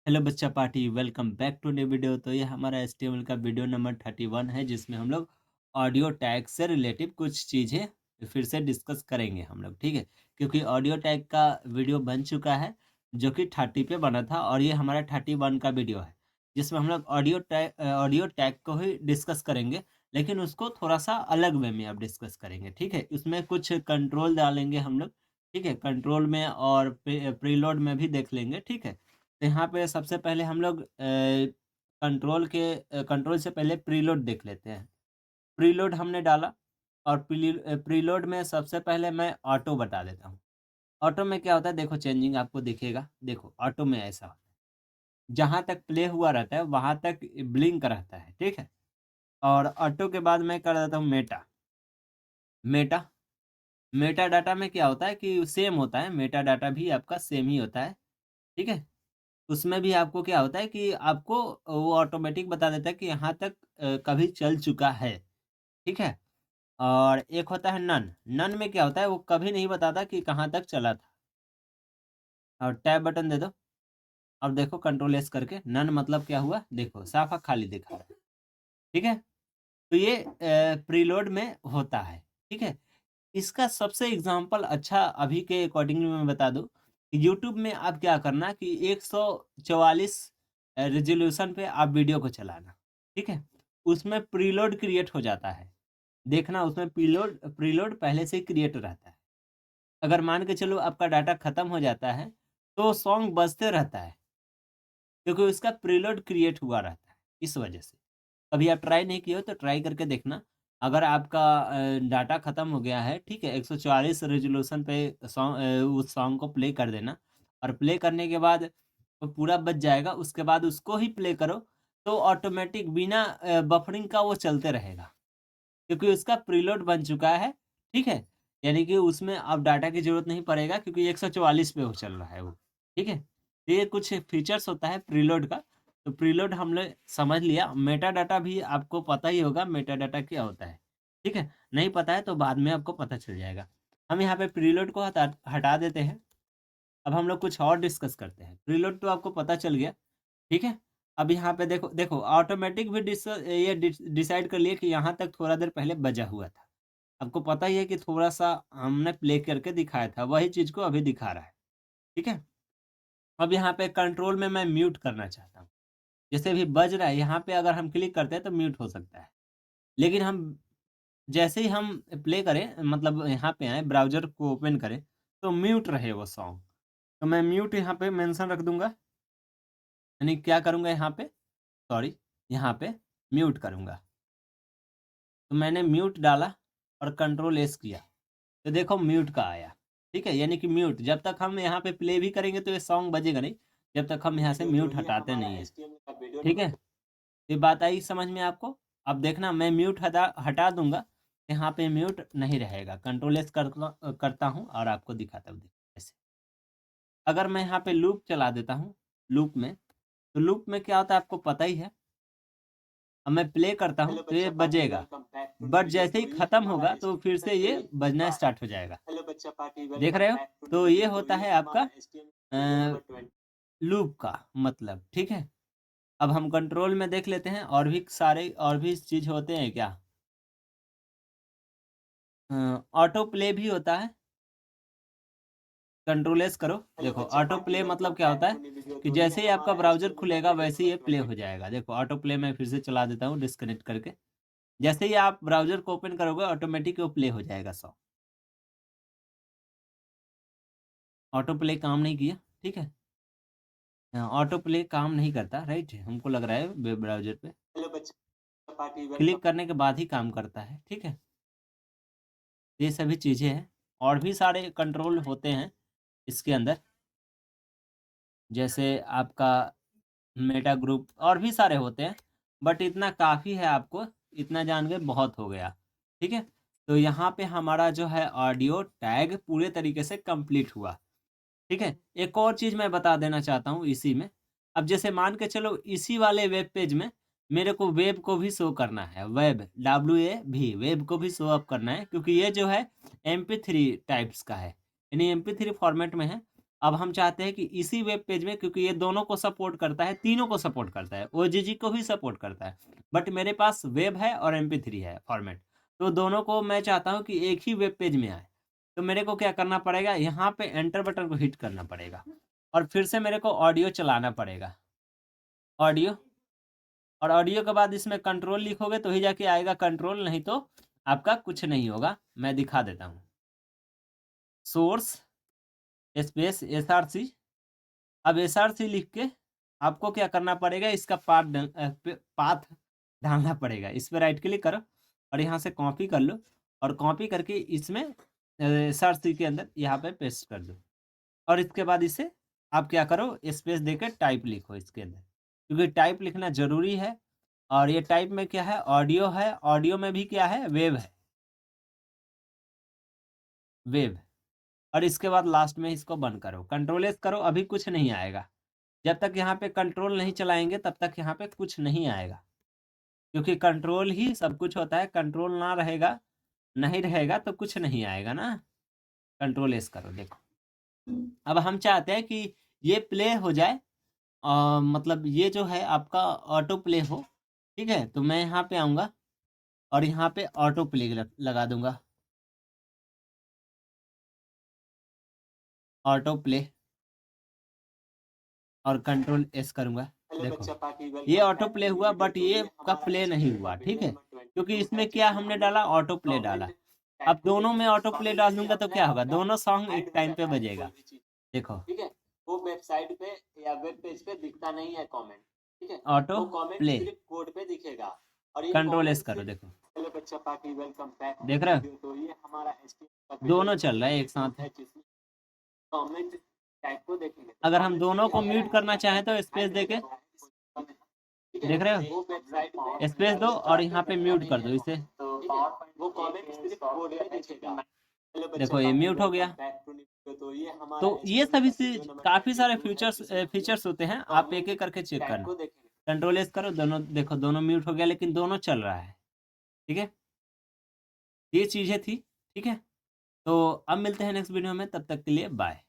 Hello बच्चा party welcome back to new video. तो ये हमारा एचटीएमएल का वीडियो नंबर 31 है, जिसमें हम लोग ऑडियो टैग से रिलेटिव कुछ चीज़ें फिर से डिस्कस करेंगे हम लोग, ठीक है। क्योंकि ऑडियो टैग का वीडियो बन चुका है जो कि 30 पे बना था, और ये हमारा 31 का वीडियो है जिसमें हम लोग ऑडियो टैग को ही डिस्कस करेंगे, लेकिन उसको थोड़ा सा अलग वे में अब डिस्कस करेंगे, ठीक है। उसमें कुछ कंट्रोल डालेंगे हम लोग, ठीक है। कंट्रोल में और प्रीलोड में भी देख लेंगे, ठीक है। तो यहाँ पे सबसे पहले हम लोग कंट्रोल से पहले प्रीलोड देख लेते हैं। प्रीलोड हमने डाला, और प्रीलोड में सबसे पहले मैं ऑटो बता देता हूँ। ऑटो में क्या होता है, देखो चेंजिंग आपको दिखेगा। देखो ऑटो में ऐसा होता है, जहाँ तक प्ले हुआ रहता है वहाँ तक ब्लिंक रहता है, ठीक है। और ऑटो के बाद मैं कर देता हूँ मेटा। मेटा मेटा डाटा में क्या होता है कि सेम होता है, मेटा डाटा भी आपका सेम ही होता है, ठीक है। उसमें भी आपको क्या होता है कि आपको वो ऑटोमेटिक बता देता है कि यहाँ तक कभी चल चुका है, ठीक है। और एक होता है नन। नन में क्या होता है, वो कभी नहीं बताता कि कहाँ तक चला था। और टैब बटन दे दो। अब देखो कंट्रोल एस करके नन मतलब क्या हुआ, देखो साफा खाली दिखा रहा है, ठीक है। तो ये प्रीलोड में होता है, ठीक है। इसका सबसे एग्जाम्पल अच्छा अभी के अकॉर्डिंगली मैं बता दूं कि यूट्यूब में आप क्या करना कि 144 रेजोल्यूशन पे आप वीडियो को चलाना, ठीक है। उसमें प्रीलोड क्रिएट हो जाता है। देखना उसमें प्रीलोड प्रीलोड पहले से ही क्रिएट रहता है। अगर मान के चलो आपका डाटा खत्म हो जाता है तो सॉन्ग बजते रहता है, क्योंकि उसका प्रीलोड क्रिएट हुआ रहता है, इस वजह से। कभी आप ट्राई नहीं किए हो तो ट्राई करके देखना। अगर आपका डाटा ख़त्म हो गया है, ठीक है, 144 रेजोल्यूशन पे उस सॉन्ग को प्ले कर देना। और प्ले करने के बाद वो पूरा बज जाएगा, उसके बाद उसको ही प्ले करो। तो ऑटोमेटिक बिना बफरिंग का वो चलते रहेगा, क्योंकि उसका प्रीलोड बन चुका है, ठीक है। यानी कि उसमें अब डाटा की ज़रूरत नहीं पड़ेगा, क्योंकि 144 पे वो चल रहा है वो, ठीक है। तो ये कुछ फीचर्स होता है प्रीलोड का। तो प्रीलोड हमने समझ लिया। मेटा डाटा भी आपको पता ही होगा, मेटा डाटा क्या होता है, ठीक है। नहीं पता है तो बाद में आपको पता चल जाएगा। हम यहाँ पे प्रीलोड को हटा हटा देते हैं। अब हम लोग कुछ और डिस्कस करते हैं। प्रीलोड तो आपको पता चल गया, ठीक है। अब यहाँ पे देखो देखो ऑटोमेटिक भी ये डिसाइड कर लिए कि यहाँ तक थोड़ा देर पहले बजा हुआ था। आपको पता ही है कि थोड़ा सा हमने प्ले करके दिखाया था, वही चीज़ को अभी दिखा रहा है, ठीक है। अब यहाँ पे कंट्रोल में मैं म्यूट करना चाहता हूँ। जैसे भी बज रहा है यहाँ पे अगर हम क्लिक करते हैं तो म्यूट हो सकता है, लेकिन हम जैसे ही हम प्ले करें, मतलब यहाँ पे आए ब्राउज़र को ओपन करें, तो म्यूट रहे वो सॉन्ग। तो मैं म्यूट यहाँ पे मेंशन रख दूँगा, यानी क्या करूँगा यहाँ पे, सॉरी, यहाँ पे म्यूट करूँगा। तो मैंने म्यूट डाला और कंट्रोल एस किया, तो देखो म्यूट का आया, ठीक है। यानी कि म्यूट जब तक हम यहाँ पे प्ले भी करेंगे तो ये सॉन्ग बजेगा नहीं, जब तक हम यहाँ से म्यूट हटाते नहीं है, ठीक है। ये बात आई समझ में आपको। अब देखना मैं म्यूट हटा हटा दूंगा, यहाँ पे म्यूट नहीं रहेगा। कंट्रोल एस करता हूँ और आपको दिखाता हूँ ऐसे। अगर मैं यहाँ पे लूप चला देता हूँ, लूप में, तो लूप में क्या होता है आपको पता ही है। अब मैं प्ले करता हूँ तो ये बजेगा, बट जैसे ही खत्म होगा तो फिर से ये बजना स्टार्ट हो जाएगा। देख रहे हो, तो ये होता है आपका लूप का मतलब, ठीक है। अब हम कंट्रोल में देख लेते हैं, और भी सारे और भी चीज होते हैं क्या। ऑटो प्ले भी होता है। कंट्रोल एस करो, देखो ऑटो प्ले मतलब क्या होता है कि जैसे ही आपका ब्राउजर खुलेगा वैसे ही ये प्ले हो जाएगा। देखो ऑटो प्ले मैं फिर से चला देता हूँ डिस्कनेक्ट करके। जैसे ही आप ब्राउजर को ओपन करोगे ऑटोमेटिक वो प्ले हो जाएगा सॉन्ग। ऑटो प्ले काम नहीं किया, ठीक है। ऑटो प्ले काम नहीं करता, राइट, हमको लग रहा है वेब ब्राउजर पे क्लिक करने के बाद ही काम करता है, ठीक है। ये सभी चीज़ें हैं, और भी सारे कंट्रोल होते हैं इसके अंदर, जैसे आपका मेटा ग्रुप, और भी सारे होते हैं। बट इतना काफ़ी है, आपको इतना जान के बहुत हो गया, ठीक है। तो यहाँ पे हमारा जो है ऑडियो टैग पूरे तरीके से कंप्लीट हुआ, ठीक है। एक और चीज़ मैं बता देना चाहता हूँ इसी में। अब जैसे मान के चलो इसी वाले वेब पेज में मेरे को वेब को भी शो करना है, वेब WAV वेब को भी शो अप करना है, क्योंकि ये जो है MP3 टाइप्स का है, यानी MP3 फॉर्मेट में है। अब हम चाहते हैं कि इसी वेब पेज में, क्योंकि ये दोनों को सपोर्ट करता है, तीनों को सपोर्ट करता है, ओजीजी को भी सपोर्ट करता है, बट मेरे पास वेब है और MP3 है फॉर्मेट, तो दोनों को मैं चाहता हूँ कि एक ही वेब पेज में आए। तो मेरे को क्या करना पड़ेगा, यहाँ पे एंटर बटन को हिट करना पड़ेगा और फिर से मेरे को ऑडियो चलाना पड़ेगा, ऑडियो, और ऑडियो के बाद इसमें कंट्रोल लिखोगे तो ही जाके आएगा कंट्रोल, नहीं तो आपका कुछ नहीं होगा। मैं दिखा देता हूँ, सोर्स स्पेस SRC। अब SRC लिख के आपको क्या करना पड़ेगा, इसका पाथ डालना पड़ेगा। इस पर राइट क्लिक करो और यहाँ से कॉपी कर लो और कॉपी करके इसमें SRC के अंदर यहाँ पे पेस्ट कर दो और इसके बाद इसे आप क्या करो, स्पेस देकर टाइप लिखो इसके अंदर, क्योंकि टाइप लिखना ज़रूरी है। और ये टाइप में क्या है, ऑडियो है, ऑडियो में भी क्या है, वेब है, वेब। और इसके बाद लास्ट में इसको बंद करो, कंट्रोल एस करो, अभी कुछ नहीं आएगा। जब तक यहाँ पे कंट्रोल नहीं चलाएंगे तब तक यहाँ पे कुछ नहीं आएगा, क्योंकि कंट्रोल ही सब कुछ होता है। कंट्रोल ना रहेगा, नहीं रहेगा तो कुछ नहीं आएगा ना। कंट्रोल एस करो, देखो अब हम चाहते हैं कि ये प्ले हो जाए, मतलब ये जो है आपका ऑटो प्ले हो। ठीक है, तो मैं यहाँ पे आऊँगा और यहाँ पे ऑटो प्ले लगा दूंगा, ऑटो प्ले, और कंट्रोल एस करूंगा। देखो ये ऑटो प्ले हुआ, बट ये का प्ले नहीं हुआ। ठीक है, क्योंकि इसमें क्या हमने डाला, ऑटो प्ले डाला। अब दोनों में ऑटो प्ले डाल दूंगा तो क्या होगा, दोनों सॉन्ग एक टाइम पे बजेगा। देखो, ठीक है, वो वेबसाइट पे या वेब पेज पे दिखता नहीं है कमेंट, ठीक है, ऑटो प्ले सिर्फ कोड पे दिखेगा। और कंट्रोल एस करो, देखो हेलो बच्चा पार्टी वेलकम बैक, देख रहे हो, तो ये हमारा दोनों चल रहा है एक साथ। कमेंट टाइप को देखेंगे, अगर हम दोनों को म्यूट करना चाहें तो स्पेस देके, देख रहे हो, स्पेस दो और यहाँ पे म्यूट कर दो इसे, देखो ये म्यूट हो गया। तो ये सभी काफी सारे फीचर्स होते हैं, आप एक एक करके चेक करना। कंट्रोल एस करो, दोनों देखो, दोनों म्यूट हो गया लेकिन दोनों चल रहा है। ठीक है, ये चीजें थी। ठीक है, तो अब मिलते हैं नेक्स्ट वीडियो में, तब तक के लिए बाय।